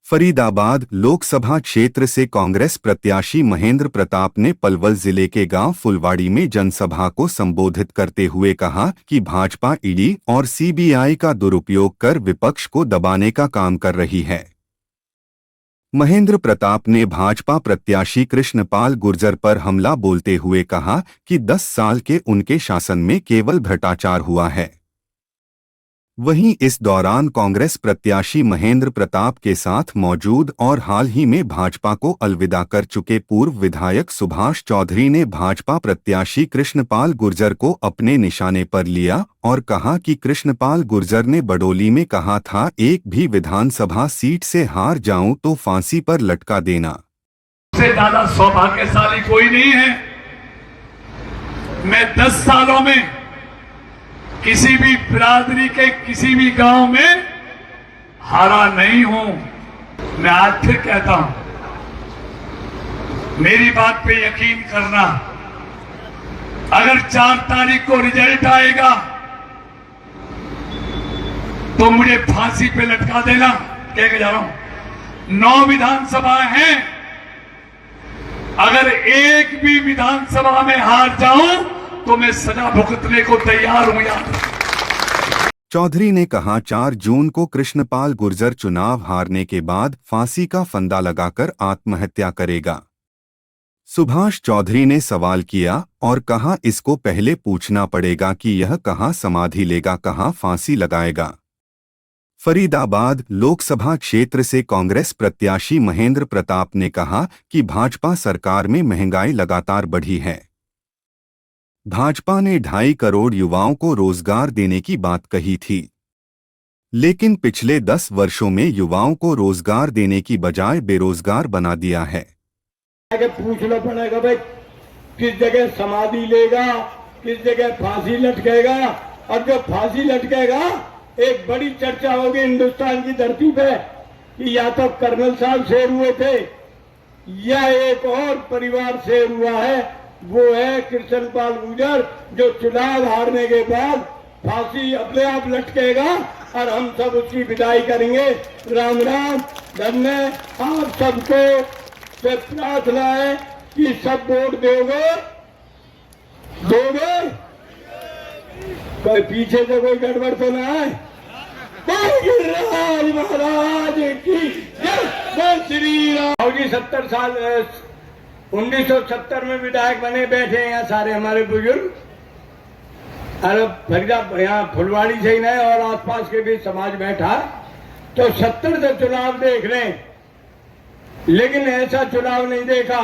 फरीदाबाद लोकसभा क्षेत्र से कांग्रेस प्रत्याशी महेंद्र प्रताप ने पलवल जिले के गांव फुलवाड़ी में जनसभा को संबोधित करते हुए कहा कि भाजपा ईडी और सीबीआई का दुरुपयोग कर विपक्ष को दबाने का काम कर रही है। महेंद्र प्रताप ने भाजपा प्रत्याशी कृष्णपाल गुर्जर पर हमला बोलते हुए कहा कि 10 साल के उनके शासन में केवल भ्रष्टाचार हुआ है। वहीं इस दौरान कांग्रेस प्रत्याशी महेंद्र प्रताप के साथ मौजूद और हाल ही में भाजपा को अलविदा कर चुके पूर्व विधायक सुभाष चौधरी ने भाजपा प्रत्याशी कृष्णपाल गुर्जर को अपने निशाने पर लिया और कहा कि कृष्णपाल गुर्जर ने बडोली में कहा था, एक भी विधानसभा सीट से हार जाऊं तो फांसी पर लटका देना। उससे ज्यादा सौभाग्यशाली कोई नहीं है। मैं 10 सालों में किसी भी बिरादरी के किसी भी गांव में हारा नहीं हूं। मैं आज फिर कहता हूं, मेरी बात पे यकीन करना। अगर 4 तारीख को रिजल्ट आएगा तो मुझे फांसी पे लटका देना। कह के जा रहा हूं, 9 विधानसभा हैं। अगर एक भी विधानसभा में हार जाऊं तो मैं सजा भुगतने को तैयार हूं। चौधरी ने कहा 4 जून को कृष्णपाल गुर्जर चुनाव हारने के बाद फांसी का फंदा लगाकर आत्महत्या करेगा। सुभाष चौधरी ने सवाल किया और कहा, इसको पहले पूछना पड़ेगा कि यह कहां समाधि लेगा, कहां फांसी लगाएगा। फरीदाबाद लोकसभा क्षेत्र से कांग्रेस प्रत्याशी महेंद्र प्रताप ने कहा कि भाजपा सरकार में महंगाई लगातार बढ़ी है। भाजपा ने 2.5 करोड़ युवाओं को रोजगार देने की बात कही थी, लेकिन पिछले 10 वर्षों में युवाओं को रोजगार देने की बजाय बेरोजगार बना दिया है। पूछना पड़ेगा भाई, किस जगह समाधि लेगा, किस जगह फांसी लटकेगा। और जो फांसी लटकेगा, एक बड़ी चर्चा होगी हिंदुस्तान की धरती पे कि या तो कर्नल साहब शेर हुए थे या एक और परिवार शेर हुआ है। वो है कृष्णपाल गुर्जर, जो चुनाव हारने के बाद फांसी अपने आप लटकेगा और हम सब उसकी विदाई करेंगे। राम राम। धन्यवाद। आप सबको से प्रार्थना है कि सब वोट दोगे। कोई पीछे से कोई गड़बड़ तो ना है। महाराज की जय श्री राम जी। 70 साल 1970 में विधायक बने बैठे हैं यहाँ सारे हमारे बुजुर्ग। अरे फरीदाबाद यहाँ फुलवाड़ी से ही नहीं और आसपास के भी समाज बैठा। तो 70 से चुनाव देख रहे हैं, लेकिन ऐसा चुनाव नहीं देखा।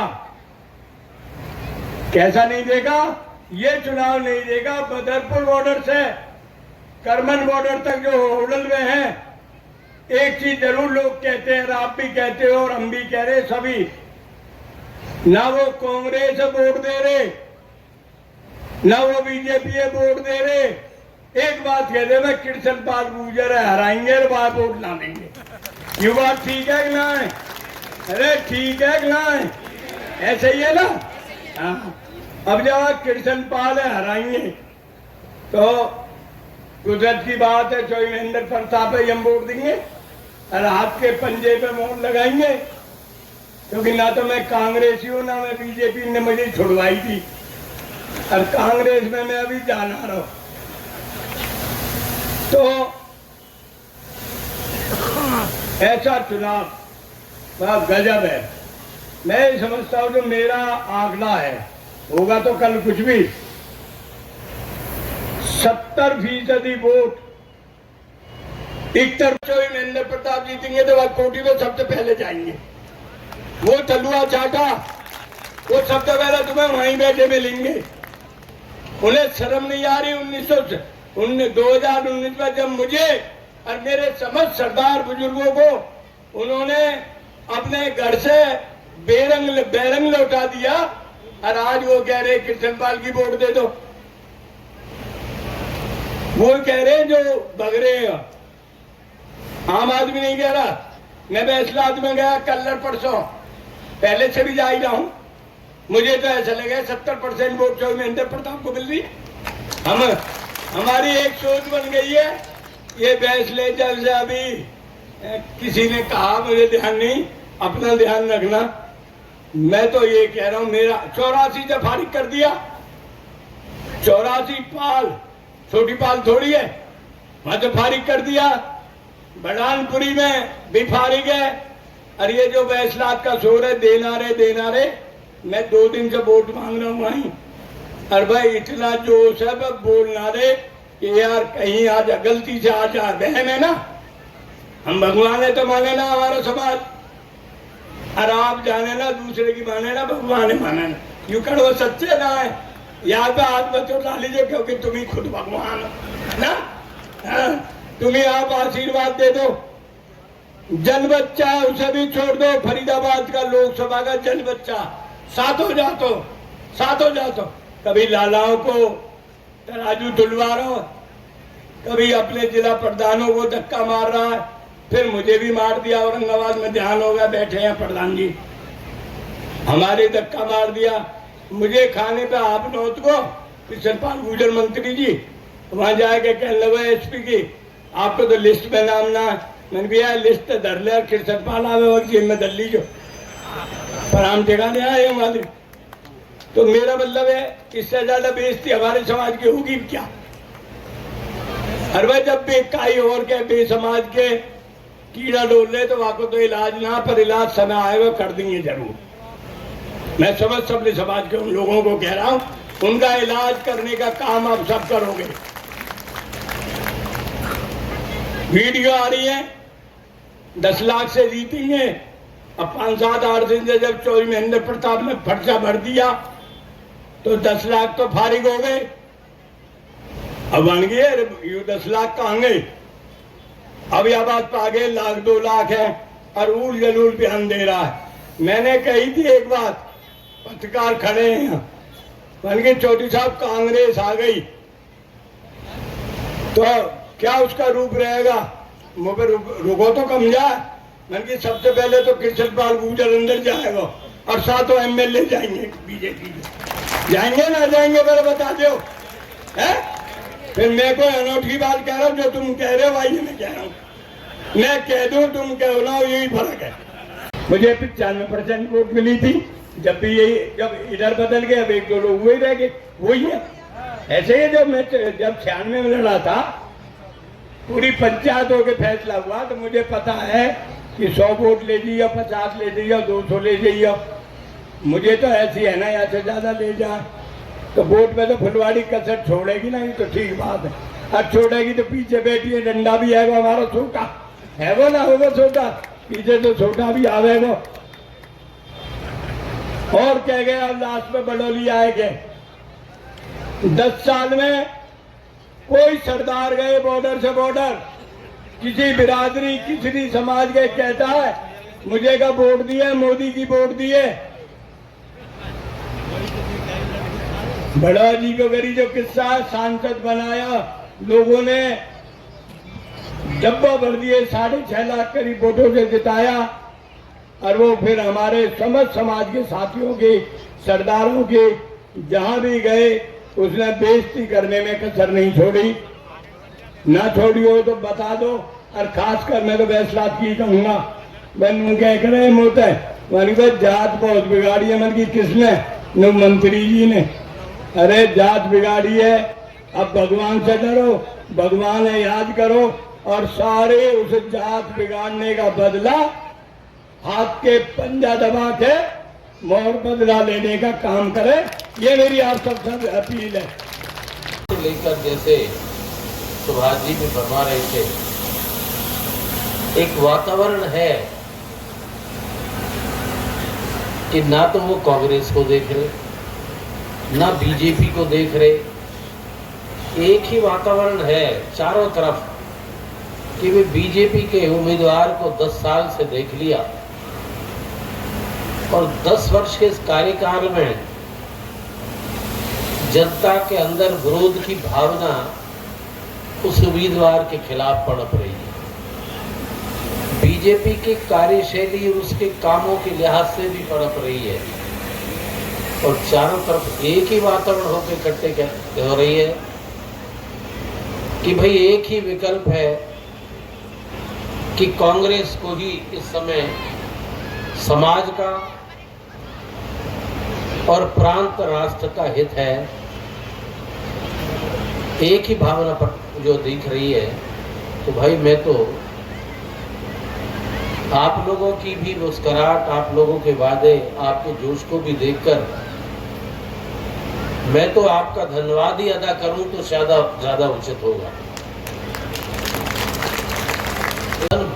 कैसा नहीं देखा? ये चुनाव नहीं देखा। बदरपुर बॉर्डर से करमन बॉर्डर तक जो होटल में है, एक चीज जरूर लोग कहते हैं, आप भी कहते हो और हम भी कह रहे सभी, ना वो कांग्रेस वोट दे रहे, ना वो बीजेपी वोट दे रहे। एक बात कह दे, मैं कृष्णपाल गुर्जर हराएंगे और बात वोट ना देंगे। ये बात ठीक है कि ना है? अरे ठीक है कि ना है? ऐसे ही है ना? हाँ। अब जब कृष्णपाल हराएंगे तो कुदरत की बात है, चौधरी महेंद्र प्रताप हम वोट देंगे और हाथ के पंजे पे मोहर लगाएंगे। क्योंकि ना तो मैं कांग्रेसी हूं, ना मैं बीजेपी ने मुझे छुड़वाई थी और कांग्रेस में मैं अभी जाना रहा हूं। तो ऐसा चुनाव बड़ा गजब है। मैं समझता हूं जो मेरा आंकड़ा है, होगा तो कल कुछ भी, 70% वोट 71 चौधरी महेंद्र प्रताप जीतेंगे तो वह कोटी में सबसे पहले जाएंगे। वो तलुआ चाटा, वो सबसे पहले तुम्हें वहीं बैठे मिलेंगे। उन्हें शर्म नहीं आ रही? 2019 में जब मुझे और मेरे समस्त सरदार बुजुर्गों को उन्होंने अपने घर से बेरंग लौटा दिया और आज वो कह रहे कृष्णपाल की वोट दे दो। वो कह रहे जो बगरे आम आदमी नहीं कह रहा। मैं बैसलाद में गया कल परसों, पहले से भी जा ही रहा हूं। मुझे तो ऐसा लगा 70% वोट चौधरी महेंद्र प्रताप को मिल रही है। हमारी एक सोच बन गई है, ये फैसले जब से अभी किसी ने कहा, मुझे ध्यान नहीं, अपना ध्यान रखना। मैं तो ये कह रहा हूं, मेरा 84 से फारिग कर दिया। 84 पाल, छोटी पाल थोड़ी है, वहां तो फारिग कर दिया। बड़ानपुरी में भी फारिग है। और ये जो वैसलात का शोर है, देना रे, मैं 2 दिन से वोट मांग रहा हूं वहीं। और भाई इतना जोश है, बस बोलना रे कि यार कहीं आज गलती से आज बहन है ना, हम भगवान है तो माने ना हमारा समाज, और आप जाने ना दूसरे की माने ना, भगवान है माने ना। यूं कड़ो सच्चे ना है, यहाँ पे हाथ मत उठा लीजिए, क्योंकि तुम ही खुद भगवान हो ना। तुम ही आप आशीर्वाद दे दो। जन बच्चा है उसे भी छोड़ दो, फरीदाबाद का लोकसभा का जन बच्चा साथ हो जातो, कभी लालाओं को तराजू तुलवा रहा हो, कभी अपने जिला प्रधानों को धक्का मार रहा है, फिर मुझे भी मार दिया। औरंगाबाद में ध्यान होगा, बैठे हैं प्रधान जी, हमारे धक्का मार दिया। मुझे खाने पे आप नौत को कृष्णपाल गुर्जर मंत्री जी वहां जाके कहने लगे एसपी की, आपको तो लिस्ट में नाम ना। मैंने भी लिस्ट धर लिया, कृष्णपाल आवे और जेल में दल लीजो, पर हम ठिकाने आए हमारे। तो मेरा मतलब है, इससे ज्यादा बेइज्जती हमारे समाज की होगी क्या? हर भाई जब भी काई और के बेसमाज के कीड़ा डोल रहे तो वाको तो इलाज ना, पर इलाज समय आएगा, कर देंगे जरूर। मैं सबने समाज के उन लोगों को कह रहा हूं, उनका इलाज करने का काम आप सब करोगे। वीडियो आ रही है, 10 लाख से जीतेंगे। अब 5-7-8 दिन से जब चौधरी महेंद्र प्रताप ने पर्चा भर दिया तो 10 लाख तो फारिग हो गए। अब बन गए, ये 10 लाख कहाँ गए? अब यह बात पा गए 1-2 लाख है, और उल जलूल बयान दे रहा है। मैंने कही थी एक बात, पत्रकार खड़े हैं, बन गए चौधरी साहब कांग्रेस आ गई तो क्या उसका रूप रहेगा? मुझे रुको तो कम जाए। मैंने कि सबसे पहले तो कृष्णपाल गुर्जर अंदर जाएगा और 7 एमएलए जाएंगे, बीजेपी जाएंगे ना जाएंगे, मेरा बता दो है। फिर मैं कोई अनोखी बात कह रहा हूँ, जो तुम कह रहे हो भाई मैं कह रहा हूँ, मैं कह दूं तुम कहो ना, यही फर्क है। मुझे 95% वोट मिली थी, जब भी यही, जब इधर बदल गए अब 1-2 लोग वही रह गए, वही है। ऐसे ही जब मैं 96 में लड़ा था, पूरी पंचायत होकर फैसला हुआ, तो मुझे पता है कि 100 वोट ले जाइए, 50 ले जाइए, 200 ले जाइए। मुझे तो ऐसी है ना, यहाँ से ज्यादा ले जाए तो वोट में तो फुलवाड़ी कसर छोड़ेगी ना, ये तो ठीक बात है। अब छोड़ेगी तो पीछे बैठी है, डंडा भी है वो हमारा छोटा है, वो ना होगा छोटा, पीछे तो छोटा भी आवेगा। और कह गए अब लास्ट में बड़ौली आएंगे। 10 साल में कोई सरदार गए बॉर्डर से बॉर्डर, किसी बिरादरी किसी समाज के कहता है मुझे का वोट दिए, मोदी की वोट दिए। बड़ा जी को गरी जो किस्सा, सांसद बनाया, लोगों ने डब्बा भर दिए, 6.5 लाख करीब वोटों से जिताया, और वो फिर हमारे समस्त समाज के साथियों के, सरदारों के जहां भी गए उसने बेइज्जती करने में कसर नहीं छोड़ी। ना छोड़ी हो तो बता दो, और खासकर मैं तो फैसला की कहूंगा, मैं कह रहे मोते मैंने जात बहुत बिगाड़ी है। मैंने किसने? नो मंत्री जी ने। अरे जात बिगाड़ी है, अब भगवान से डरो, भगवान है याद करो, और सारे उस जात बिगाड़ने का बदला हाथ के पंजा दबा के मोहर बदला लेने का काम करे। ये मेरी आप सबसे अपील है। लेकर जैसे सुभाष जी भी फरमा रहे थे, एक वातावरण है कि ना तो वो कांग्रेस को देख रहे, ना बीजेपी को देख रहे, एक ही वातावरण है चारों तरफ कि वे बीजेपी के उम्मीदवार को 10 साल से देख लिया, और 10 वर्ष के इस कार्यकाल में जनता के अंदर विरोध की भावना उस उम्मीदवार के खिलाफ पनप रही है। बीजेपी की कार्यशैली और उसके कामों के लिहाज से भी पनप रही है, और चारों तरफ एक ही वातावरण होकर इकट्ठे हो रही है कि भाई एक ही विकल्प है कि कांग्रेस को ही इस समय समाज का और प्रांत राष्ट्र का हित है, एक ही भावना पर जो दिख रही है, तो भाई मैं तो आप लोगों की भी मुस्कुराहट, आप लोगों के वादे, आपके जोश को भी देखकर मैं तो आपका धन्यवाद ही अदा करूं तो ज्यादा उचित होगा।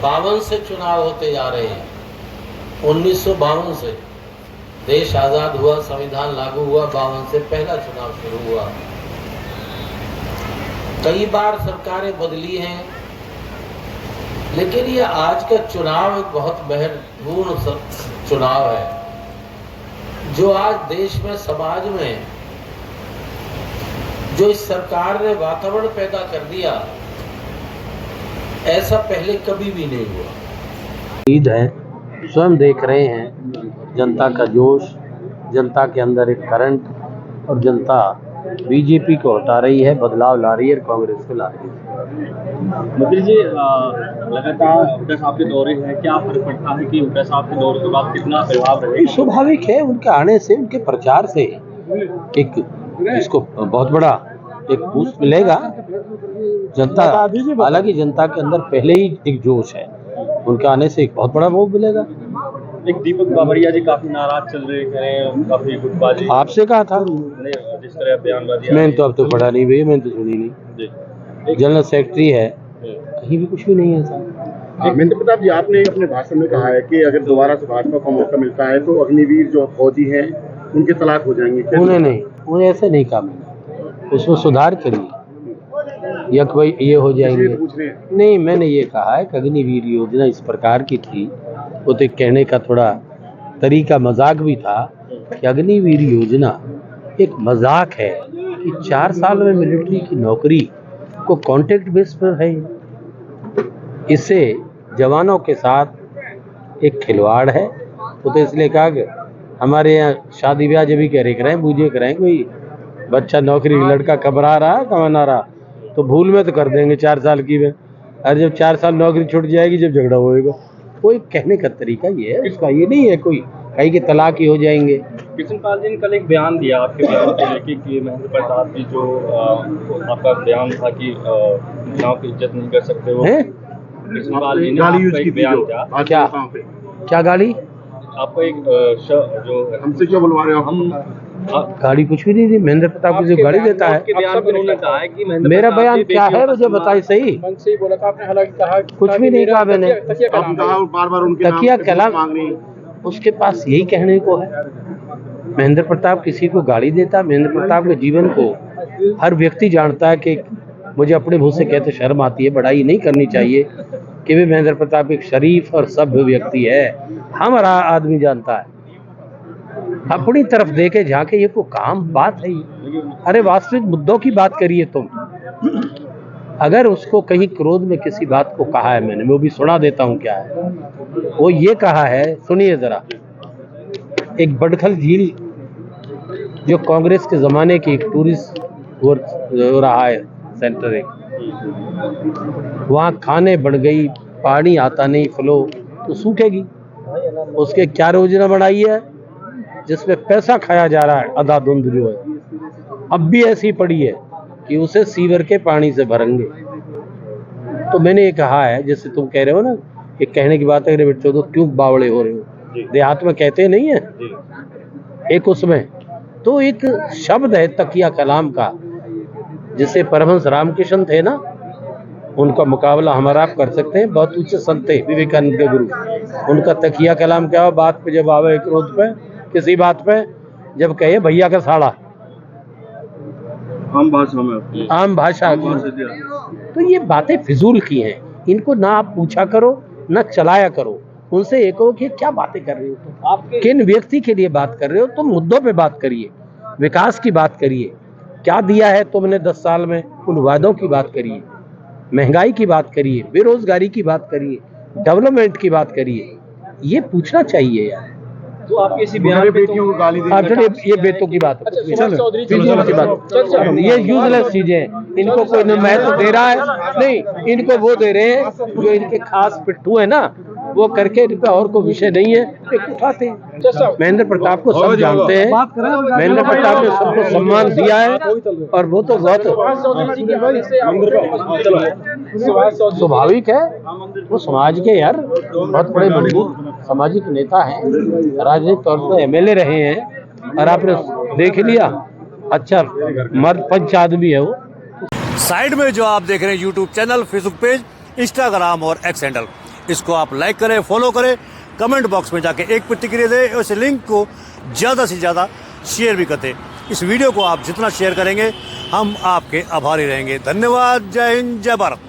52 से चुनाव होते जा रहे हैं। 1952 से देश आजाद हुआ, संविधान लागू हुआ, 52 से पहला चुनाव शुरू हुआ। कई बार सरकारें बदली हैं, लेकिन ये आज का चुनाव एक बहुत महत्वपूर्ण चुनाव है, जो आज देश में, समाज में जो इस सरकार ने वातावरण पैदा कर दिया, ऐसा पहले कभी भी नहीं हुआ। उम्मीद है, स्वयं देख रहे हैं जनता का जोश, जनता के अंदर एक करंट, और जनता बीजेपी को हटा रही है, बदलाव ला रही है, कांग्रेस को ला रही है। मंत्री जी, लगातार हुड्डा साहब के दौरे हैं, क्या फर्क पड़ता है कि हुड्डा साहब के दौरे के बाद कितना प्रभाव रहेगा? स्वाभाविक है, उनके आने से, उनके प्रचार से एक इसको बहुत बड़ा एक बूस्ट मिलेगा। जनता, हालांकि जनता के अंदर पहले ही एक जोश है, उनके आने से एक बहुत बड़ा वो मिलेगा। एक दीपक बाबरिया जी काफी नाराज चल रहे हैं, काफी गुटबाजी आपसे कहा था, जिस तरह बयानबाजी मैंने तो अब तो पढ़ा नहीं भैया, मैंने तो सुनी नहीं। जनरल सेक्रेटरी है, कहीं भी कुछ भी नहीं है सर। महेंद्र प्रताप जी, आपने अपने भाषण में कहा है कि अगर दोबारा से भाजपा को मौका मिलता है तो अग्निवीर जो फौजी हैं उनके तलाक हो जाएंगे। उन्हें नहीं, उन्हें ऐसे नहीं कहा मैंने, उसमें सुधार करिए या कोई ये हो जाएंगे। नहीं, मैंने ये कहा है कि अग्निवीर योजना इस प्रकार की थी, वो तो कहने का थोड़ा तरीका मजाक भी था कि अग्निवीर योजना एक मजाक है कि 4 साल में मिलिट्री की नौकरी को कॉन्ट्रैक्ट बेस पर है। इससे जवानों के साथ एक खिलवाड़ है। वो तो इसलिए कहा कि हमारे यहाँ शादी ब्याह जब भी कराएं, बूझे कराएं, कोई बच्चा नौकरी लड़का कबरा रहा, कमाना रहा, तो भूल में तो कर देंगे 4 साल की में, अरे जब 4 साल नौकरी छूट जाएगी, जब झगड़ा होएगा। कोई कहने का तरीका ये है, उसका ये नहीं है कोई कहीं के तलाक ही हो जाएंगे। कृष्णपाल जी ने कल एक बयान दिया आपके बयान को लेकर कि महेंद्र प्रताप जी जो आपका बयान था कि महिलाओं की इज्जत नहीं कर सकते, वो कृष्णपाल जी ने आपका एक बयान दिया। क्या गाली? आपको एक जो हमसे क्यों बुलवा रहे हो? हम गाड़ी कुछ भी नहीं दी। महेंद्र प्रताप को जो गाड़ी देता है, उन्होंने कहा है कि मेरा बयान क्या है मुझे बताइए सही। बोला था आपने, हालांकि कहा कुछ भी नहीं कहा मैंने। बार-बार उनके तकिया नाम कलाम मांग रही, उसके पास यही कहने को है। महेंद्र प्रताप किसी को गाली देता? महेंद्र प्रताप के जीवन को हर व्यक्ति जानता है कि मुझे अपने मुंह से कहते शर्म आती है, बड़ाई नहीं करनी चाहिए कि वे महेंद्र प्रताप एक शरीफ और सभ्य व्यक्ति है। हमारा आदमी जानता है, अपनी तरफ देखे झांके, ये को काम बात है ये। अरे वास्तविक मुद्दों की बात करिए तुम। अगर उसको कहीं क्रोध में किसी बात को कहा है मैंने, वो भी सुना देता हूँ क्या है। वो ये कहा है, सुनिए जरा। एक बड़खल झील जो कांग्रेस के जमाने की एक टूरिस्ट हो रहा है सेंटर, एक वहाँ खाने बढ़ गई, पानी आता नहीं, फ्लो तो सूखेगी। उसके क्या योजना बनाई है जिसमें पैसा खाया जा रहा है, अंधाधुंध जो है अब भी ऐसी पड़ी है कि उसे सीवर के पानी से भरेंगे। तो मैंने ये कहा है, जैसे तुम कह रहे हो ना, ये कहने की बात है, अरे बच्चों तो क्यों बावड़े हो रहे हो, देहात में कहते नहीं है एक उसमें, तो एक शब्द है तकिया कलाम का, जिसे परमहंस रामकृष्ण थे ना, उनका मुकाबला हमारा आप कर सकते हैं। बहुत ऊंचे संत थे विवेकानंद के गुरु, उनका तकिया कलाम क्या हो, बात पे जब आवे क्रोध पे, किसी बात पे जब कहे भैया का साड़ा, आम भाषा में, आम भाषा की, तो ये बातें फिजूल की हैं। इनको ना आप पूछा करो, ना चलाया करो। उनसे एक हो कि क्या बातें कर रहे हो तुम, आप किन व्यक्ति के लिए बात कर रहे हो, तुम मुद्दों पे बात करिए, विकास की बात करिए, क्या दिया है तुमने 10 साल में, उन वादों की बात करिए, महंगाई की बात करिए, बेरोजगारी की बात करिए, डेवलपमेंट की बात करिए। ये पूछना चाहिए यार। तो आपके इसी बयान पे बेटियों को गाली दी आफ्टर ये बेटों की बात अच्छा, सुभाष चौधरी जी फिजूल की बात, ये यूजलेस चीजें हैं। इनको कोई न महत्व दे रहा है, नहीं, इनको वो दे रहे हैं जो इनके खास पिट्ठू है ना, वो करके इन पे और कोई विषय नहीं है, एक उठाते हैं। महेंद्र प्रताप को सब जानते हैं, महेंद्र प्रताप ने सबको सम्मान दिया है, और वो तो बहुत स्वाभाविक है। वो समाज के यार बहुत बड़े मजबूत सामाजिक नेता हैं, राजनीतिक तौर पर एमएलए रहे हैं, और आपने देख लिया, अच्छा मर्द पंच आदमी है वो। साइड में जो आप देख रहे हैं YouTube channel, Facebook page, Instagram और एक्स हैंडल, इसको आप लाइक करें, फॉलो करें, कमेंट बॉक्स में जाके एक प्रतिक्रिया दें, और इस लिंक को ज़्यादा से ज़्यादा शेयर भी करते। इस वीडियो को आप जितना शेयर करेंगे हम आपके आभारी रहेंगे। धन्यवाद। जय हिंद, जय भारत।